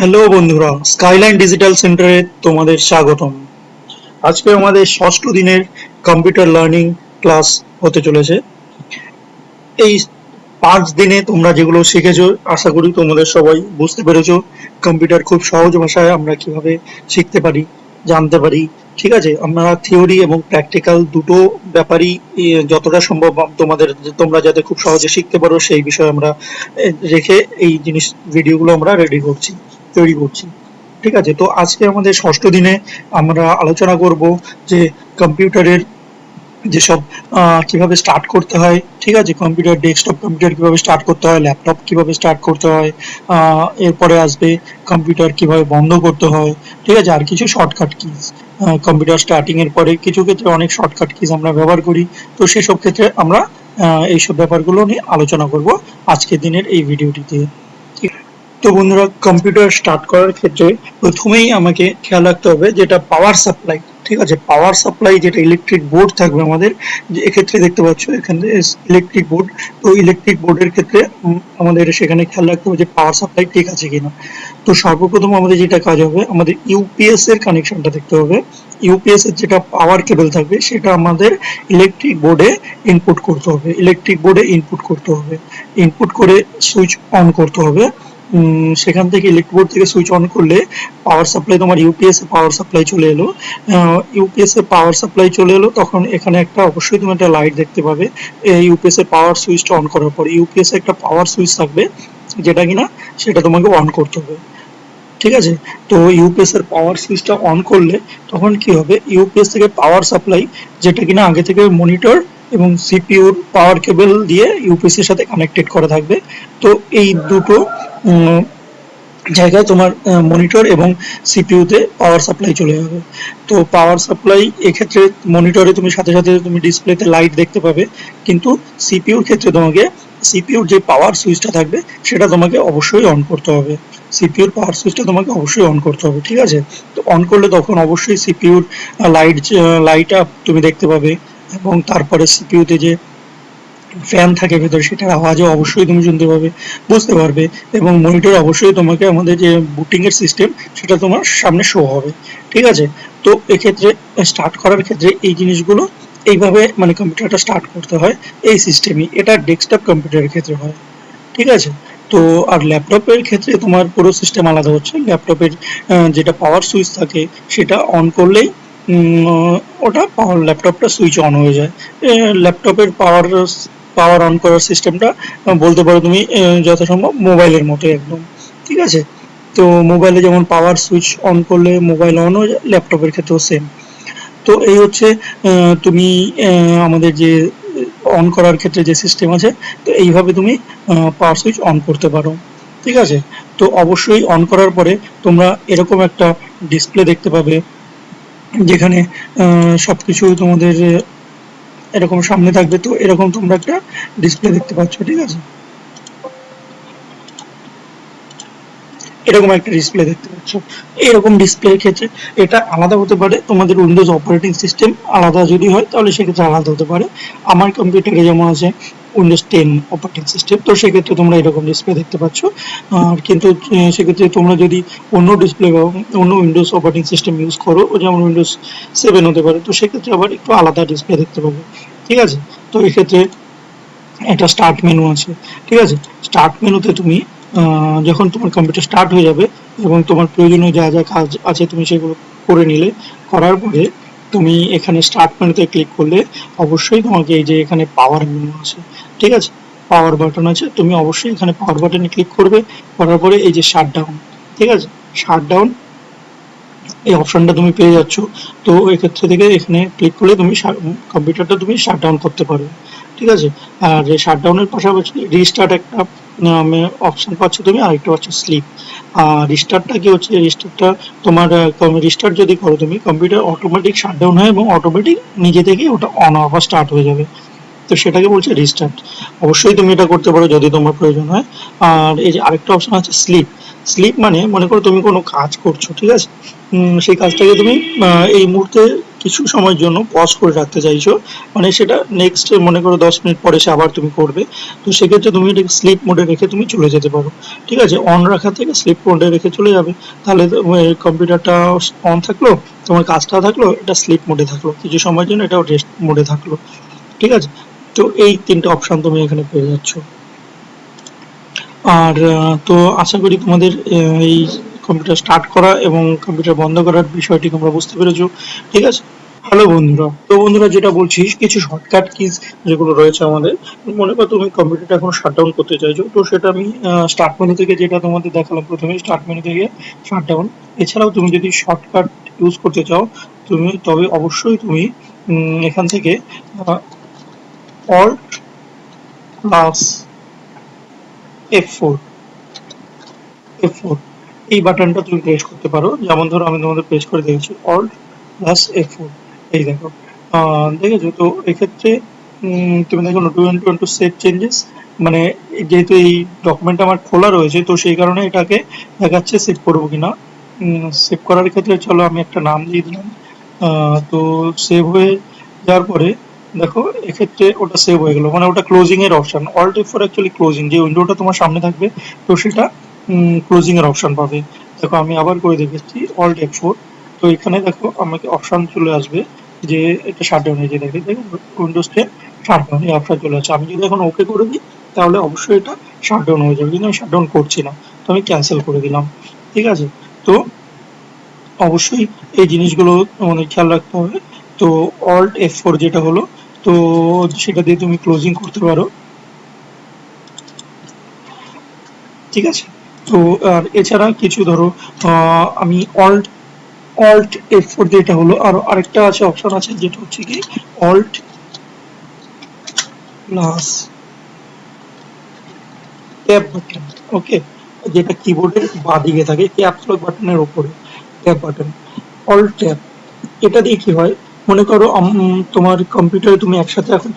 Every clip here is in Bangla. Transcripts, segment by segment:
হ্যালো বন্ধুরা, স্কাইলাইন ডিজিটাল সেন্টারে তোমাদের স্বাগতম। আজকে আমাদের ষষ্ঠ দিনের কম্পিউটার লার্নিং ক্লাস হতে চলেছে। এই 5 দিনে তোমরা যেগুলো শিখেছো, আশা করি তোমাদের সবাই বুঝতে পেরেছো কম্পিউটার খুব সহজ ভাষায় আমরা কিভাবে শিখতে পারি, জানতে পারি। ঠিক আছে, আমরা থিওরি এবং প্র্যাকটিক্যাল দুটো ব্যাপারই যতটা সম্ভব তোমরা যাতে খুব সহজে শিখতে পারো সেই বিষয়ে আমরা রেখে এই ভিডিওগুলো আমরা তৈরি করছি। ঠিক আছে, তো আজকে আমাদের ষষ্ঠ দিনে আমরা আলোচনা করব যে কম্পিউটারের যেসব কিভাবে স্টার্ট করতে হয়। ঠিক আছে, কম্পিউটার, ডেস্কটপ কম্পিউটার কিভাবে স্টার্ট করতে হয়, ল্যাপটপ কিভাবে স্টার্ট করতে হয়, এরপরে আসবে কম্পিউটার কিভাবে বন্ধ করতে হয়। ঠিক আছে, আর কিছু শর্টকাট কিজ। কম্পিউটার স্টার্টিং এর পরে কিছু ক্ষেত্রে অনেক শর্টকাট কিজ আমরা ব্যবহার করি, তো সেসব ক্ষেত্রে আমরা এইসব ব্যাপারগুলো নিয়ে আলোচনা করব আজকের দিনের এই ভিডিওটিতে। তো বন্ধুরা, কম্পিউটার স্টার্ট করার ক্ষেত্রে প্রথমেই আমাকে খেয়াল রাখতে হবে যেটা পাওয়ার সাপ্লাই। ঠিক আছে, পাওয়ার সাপ্লাই যেটা ইলেকট্রিক বোর্ড থাকবে আমাদের, যে এক্ষেত্রে দেখতে পাচ্ছ এখানে ইলেকট্রিক বোর্ড। তো ইলেকট্রিক বোর্ডের ক্ষেত্রে আমাদের সেখানে খেয়াল রাখতে হবে যে পাওয়ার সাপ্লাই ঠিক আছে কিনা। তো সর্বপ্রথম আমাদের যেটা কাজ হবে, আমাদের ইউপিএস এর কানেকশনটা দেখতে হবে। ইউপিএস এর যেটা পাওয়ার কেবল থাকবে সেটা আমাদের ইলেকট্রিক বোর্ডে ইনপুট করতে হবে। ইনপুট করে সুইচ অন করতে হবে। সেখান থেকে ইলেকট্রিক বোর্ড থেকে সুইচ অন করলে পাওয়ার সাপ্লাই, তোমার ইউপিএস এ পাওয়ার সাপ্লাই চলে এলো। তখন এখানে একটা অবশ্যই তুমি একটা লাইট দেখতে পাবে। ইউপিএস এর পাওয়ার সুইচটা অন করার পর ইউপিএস এ একটা পাওয়ার সুইচ থাকবে, যেটা কিনা সেটা তোমাকে অন করতে হবে। ঠিক আছে, তো ইউপিএস এর পাওয়ার সুইচটা অন করলে তখন কি হবে, ইউপিএস থেকে পাওয়ার সাপ্লাই, যেটা কিনা আগে থেকে মনিটর এবং সিপিইউর পাওয়ার কেবল দিয়ে ইউপিএস এর সাথে কানেক্টেড করা থাকবে। তো এই দুটো জায়গায় তোমার মনিটর এবং সিপিইউতে পাওয়ার সাপ্লাই চলে যাবে। তো পাওয়ার সাপ্লাই এক্ষেত্রে মনিটরে তুমি সাথে সাথে তুমি ডিসপ্লেতে লাইট দেখতে পাবে, কিন্তু সিপিইউর ক্ষেত্রে তোমাকে সিপিইউর যে পাওয়ার সুইচটা থাকবে সেটা তোমাকে অবশ্যই অন করতে হবে। ঠিক আছে, তো অন করলে তখন অবশ্যই সিপিইউর লাইট আপ তুমি দেখতে পাবে, এবং তারপরে সিপিইউতে যে ফ্যান থাকে ভেতরে সেটার আওয়াজও অবশ্যই তুমি শুনতে পাবে, বুঝতে পারবে, এবং মনিটর অবশ্যই তোমাকে আমাদের যে বুটিং এর সিস্টেম সেটা তোমার সামনে শো হবে। ঠিক আছে, তো এক্ষেত্রে স্টার্ট করার ক্ষেত্রে এই জিনিসগুলো এইভাবে মানে কম্পিউটারটা স্টার্ট করতে হয় এই সিস্টেমই। এটা ডেস্কটপ কম্পিউটারের ক্ষেত্রে হয়। ঠিক আছে, তো আর ল্যাপটপের ক্ষেত্রে তোমার পুরো সিস্টেম আলাদা হচ্ছে। ল্যাপটপের যেটা পাওয়ার সুইচ থাকে সেটা অন করলেই ওটা ল্যাপটপটা সুইচ অন হয়ে যায়। ল্যাপটপের পাওয়ার অন করার সিস্টেমটা বলতে পারো তুমি যথাসম্ভব মোবাইলের মতো একদম। ঠিক আছে, তো মোবাইলে যেমন পাওয়ার সুইচ অন করলে মোবাইল অন হয়ে যায়, ল্যাপটপের ক্ষেত্রেও সেম। তো এই হচ্ছে তুমি আমাদের যে অন করার ক্ষেত্রে যে সিস্টেম আছে, তো এইভাবে তুমি পাওয়ার সুইচ অন করতে পারো। ঠিক আছে, তো অবশ্যই অন করার পরে তোমরা এরকম একটা ডিসপ্লে দেখতে পাবে, যেখানে সবকিছু তোমাদের এরকম সামনে থাকবে। তো এরকম তোমরা একটা ডিসপ্লে দেখতে পাচ্ছ। ঠিক আছে, এরকম একটা ডিসপ্লে দেখতে পাচ্ছ। এরকম ডিসপ্লের ক্ষেত্রে এটা আলাদা হতে পারে, তোমাদের উইন্ডোজ অপারেটিং সিস্টেম আলাদা যদি হয় তাহলে সেক্ষেত্রে আলাদা হতে পারে। আমার কম্পিউটারে যেমন আছে উইন্ডোজ 10 অপারেটিং সিস্টেম, তো সেক্ষেত্রে তোমরা এরকম ডিসপ্লে দেখতে পাচ্ছ। আর কিন্তু সেক্ষেত্রে তোমরা যদি অন্য ডিসপ্লে বা অন্য উইন্ডোজ অপারেটিং সিস্টেম ইউজ করো, যেমন উইন্ডোজ 7 হতে পারে, তো সেক্ষেত্রে আবার একটু আলাদা ডিসপ্লে দেখতে পাবে। ঠিক আছে, তো এক্ষেত্রে একটা স্টার্ট মেনু আছে। ঠিক আছে, স্টার্ট মেনুতে তুমি যখন তোমার কম্পিউটার স্টার্ট হয়ে যাবে এবং তোমার প্রয়োজনীয় যা যা কাজ আছে তুমি সেগুলো করে নিলে, করার পরে তুমি এখানে স্টার্ট মেনুতে ক্লিক করলে অবশ্যই তোমাকে এই যে এখানে পাওয়ার মেনু আছে। ঠিক আছে, পাওয়ার বাটন আছে, তুমি অবশ্যই এখানে পাওয়ার বাটনে ক্লিক করবে। করার পরে এই যে শাটডাউন, ঠিক আছে, শাটডাউন এই অপশনটা তুমি পেয়ে যাচ্ছ। তো এক্ষেত্রে থেকে এখানে ক্লিক করলে তুমি কম্পিউটারটা তুমি শাটডাউন করতে পারবে। ঠিক আছে, আর শাটডাউনের পাশাপাশি রিস্টার্ট একটা অপশন পাচ্ছ তুমি, আরেকটা পাচ্ছ স্লিপ। রিস্টার্টটা কি হচ্ছে, রিস্টার্টটা তোমার রিস্টার্ট যদি করো তুমি, কম্পিউটার অটোমেটিক শাটডাউন হয় এবং অটোমেটিক নিজে থেকেই ওটা অন আবার স্টার্ট হয়ে যাবে। তো সেটাকে বলছে রিস্টার্ট। অবশ্যই তুমি এটা করতে পারো যদি তোমার প্রয়োজন হয়। আর এই যে আরেকটা অপশন আছে স্লিপ। স্লিপ মানে মনে করো তুমি কোনো কাজ করছো, ঠিক আছে, সেই কাজটাকে তুমি এই মুহূর্তে কিছু সময়ের জন্য পজ করে রাখতে চাইছো, মানে সেটা নেক্সট মনে করো 10 মিনিট পরে সে আবার তুমি করবে, তো সেক্ষেত্রে তুমি এটাকে স্লিপ মোডে রেখে তুমি চলে যেতে পারো। ঠিক আছে, অন রাখা থেকে স্লিপ মোডে রেখে চলে যাবে, তাহলে কম্পিউটারটা অন থাকলো, তোমার কাজটা থাকলো, এটা স্লিপ মোডে থাকলো, কিছু সময়ের জন্য এটাও রেস্ট মোডে থাকলো। ঠিক আছে, তো এই তিনটে অপশন তুমি এখানে পেয়ে যাচ্ছ। আর তো আশা করি তোমাদের এই কম্পিউটার স্টার্ট করা এবং কম্পিউটার বন্ধ করার বিষয়টি তোমরা বুঝতে পেরেছো। ঠিক আছে, হ্যালো বন্ধুরা, তো বন্ধুরা যেটা বলছি, কিছু শর্টকাট কিজ যেগুলো রয়েছে আমাদের, মনে করো তুমি কম্পিউটারটা এখন শাটডাউন করতে চাইছো, তো সেটা আমি স্টার্ট মেনু থেকে যেটা তোমাদের দেখালাম প্রথমে, স্টার্ট মেনু থেকে শাটডাউন। এছাড়াও তুমি যদি শর্টকাট ইউজ করতে চাও, তুমি তবে অবশ্যই তুমি এখান থেকে অল্ট প্লাস F4 F4 এই বাটনটা তুমি প্রেস করতে পারো। যেমন ধরো আমি তোমাদের প্রেস করে দিয়েছি অল্ট প্লাস F4, এই দেখো দেখেছো তো। এক্ষেত্রে তুমি দেখো টু সেভ চেঞ্জেস, মানে যেহেতু এই ডকুমেন্ট আমার খোলা রয়েছে, তো সেই কারণে এটাকে দেখাচ্ছে সেভ করবো কিনা। সেভ করার ক্ষেত্রে চলো আমি একটা নাম দিয়ে দিলাম। তো সেভ হয়ে যাওয়ার পরে দেখো এক্ষেত্রে ওটা সেভ হয়ে গেল, মানে ওটা ক্লোজিং এর option. Alt F4 actually closing, যে উইন্ডোটা তোমার সামনে থাকবে তো সেটা ক্লোজিং এর অপশন পাবে। দেখো আমি আবার করে দেখেছি অল্ট F4, তো এখানে দেখো আমাকে অপশন চলে আসবে যে এটা শাটডাউন হয়ে যায়, দেখে উইন্ডোজ 10 শাটডাউন এই অপশন চলে আসছে। আমি যদি এখন ওকে করে দিই তাহলে অবশ্যই এটা শাটডাউন হয়ে যাবে, কিন্তু আমি শাটডাউন করছি না, তো আমি ক্যান্সেল করে দিলাম। ঠিক আছে, তো অবশ্যই এই জিনিসগুলো আমাদের খেয়াল রাখতে হবে। তো অল্ট F4 যেটা হলো, তো সেটা দিয়ে তুমি ক্লোজিং করতে পারো। ঠিক আছে, তো আর এছাড়া কিছু ধরো আমি অল্ট অল্ট F4 যেটা হলো, আর আরেকটা আছে অপশন আছে যেটা হচ্ছে কি অল্ট প্লাস ট্যাব বাটন। ওকে, যেটা কিবোর্ডের বাঁদিকে থাকে ক্যাপস লক বাটনের উপরে, ট্যাব বাটন, অল্ট ট্যাব। এটা দিয়ে কি হয়, মনে করো তোমার কম্পিউটারে তুমি একসাথে এখন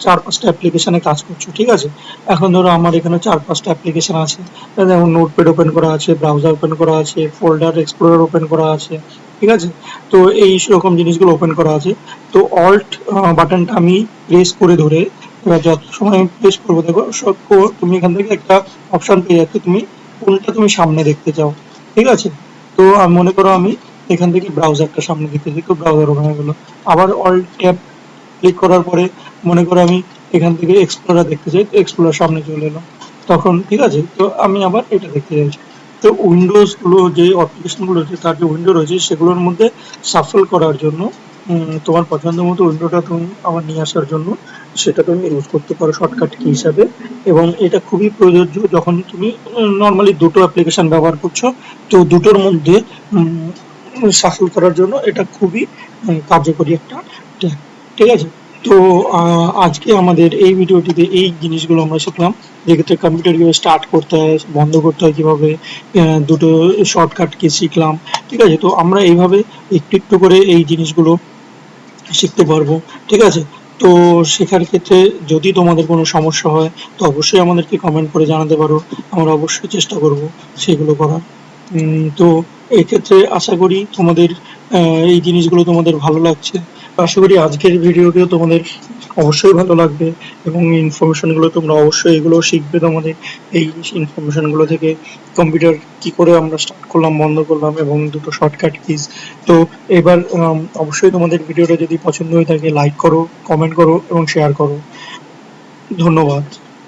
চার পাঁচটা অ্যাপ্লিকেশনে কাজ করছো। ঠিক আছে, এখন ধরো আমার এখানে চার পাঁচটা অ্যাপ্লিকেশন আছে, যেমন নোটপ্যাড ওপেন করা আছে, ব্রাউজার ওপেন করা আছে, ফোল্ডার এক্সপ্লোরার ওপেন করা আছে। ঠিক আছে, তো এই রকম জিনিসগুলো ওপেন করা আছে। তো অল্ট বাটনটা আমি প্রেস করে ধরে, এবার যত সময় আমি প্রেস করবো দেখো সব তুমি এখান থেকে একটা অপশন পেয়ে যাচ্ছে, তুমি কোনটা তুমি সামনে দেখতে চাও। ঠিক আছে, তো আমি মনে করো আমি এখান থেকে ব্রাউজারটা সামনে দেখতে চাই, তো ব্রাউজার ওপেন হয়ে গেল। আবার অল্ট ট্যাব ক্লিক করার পরে মনে করো আমি এখান থেকে এক্সপ্লোরার দেখতে চাই, তো এক্সপ্লোরার সামনে চলে এলো তখন। ঠিক আছে, তো আমি আবার এটা দেখতে চাইছি। তো উইন্ডোজ গুলো যে অ্যাপ্লিকেশন গুলো রয়েছে, তার যে উইন্ডো রয়েছে সেগুলোর মধ্যে সাফল করার জন্য তোমার পছন্দ মতো উইন্ডোটা তুমি আবার নিয়ে আসার জন্য সেটা তুমি ইউজ করতে পারো শর্টকাট কি হিসাবে। এবং এটা খুবই প্রযোজ্য যখন তুমি নর্মালি দুটো অ্যাপ্লিকেশন ব্যবহার করছো, তো দুটোর মধ্যে সাফল করার জন্য এটা খুবই কার্যকরী একটা ট্যাব। ঠিক আছে, তো আজকে আমাদের এই ভিডিওটিতে এই জিনিসগুলো আমরা শিখলাম, যেক্ষেত্রে কম্পিউটার কিভাবে স্টার্ট করতে হয়, বন্ধ করতে হয় কিভাবে, দুটো শর্টকাট কি শিখলাম। ঠিক আছে, তো আমরা এইভাবে একটু একটু করে এই জিনিসগুলো শিখতে পারবো। ঠিক আছে, তো শেখার ক্ষেত্রে যদি তোমাদের কোনো সমস্যা হয় তো অবশ্যই আমাদেরকে কমেন্ট করে জানাতে পারো, আমরা অবশ্যই চেষ্টা করব সেগুলো করার। তো এই ক্ষেত্রে আশা করি তোমাদের এই জিনিসগুলো তোমাদের ভালো লাগছে। আশা করি আজকের ভিডিওটিও তোমাদের অবশ্যই ভালো লাগবে, এবং ইনফরমেশনগুলো তোমরা অবশ্যই এগুলো শিখবে তোমাদের এই ইনফরমেশনগুলো থেকে। কম্পিউটার কি করে আমরা স্টার্ট করলাম, বন্ধ করলাম, এবং দুটো শর্টকাট কিজ। তো এবার অবশ্যই তোমাদের ভিডিওটা যদি পছন্দ হয়ে থাকে লাইক করো, কমেন্ট করো এবং শেয়ার করো। ধন্যবাদ।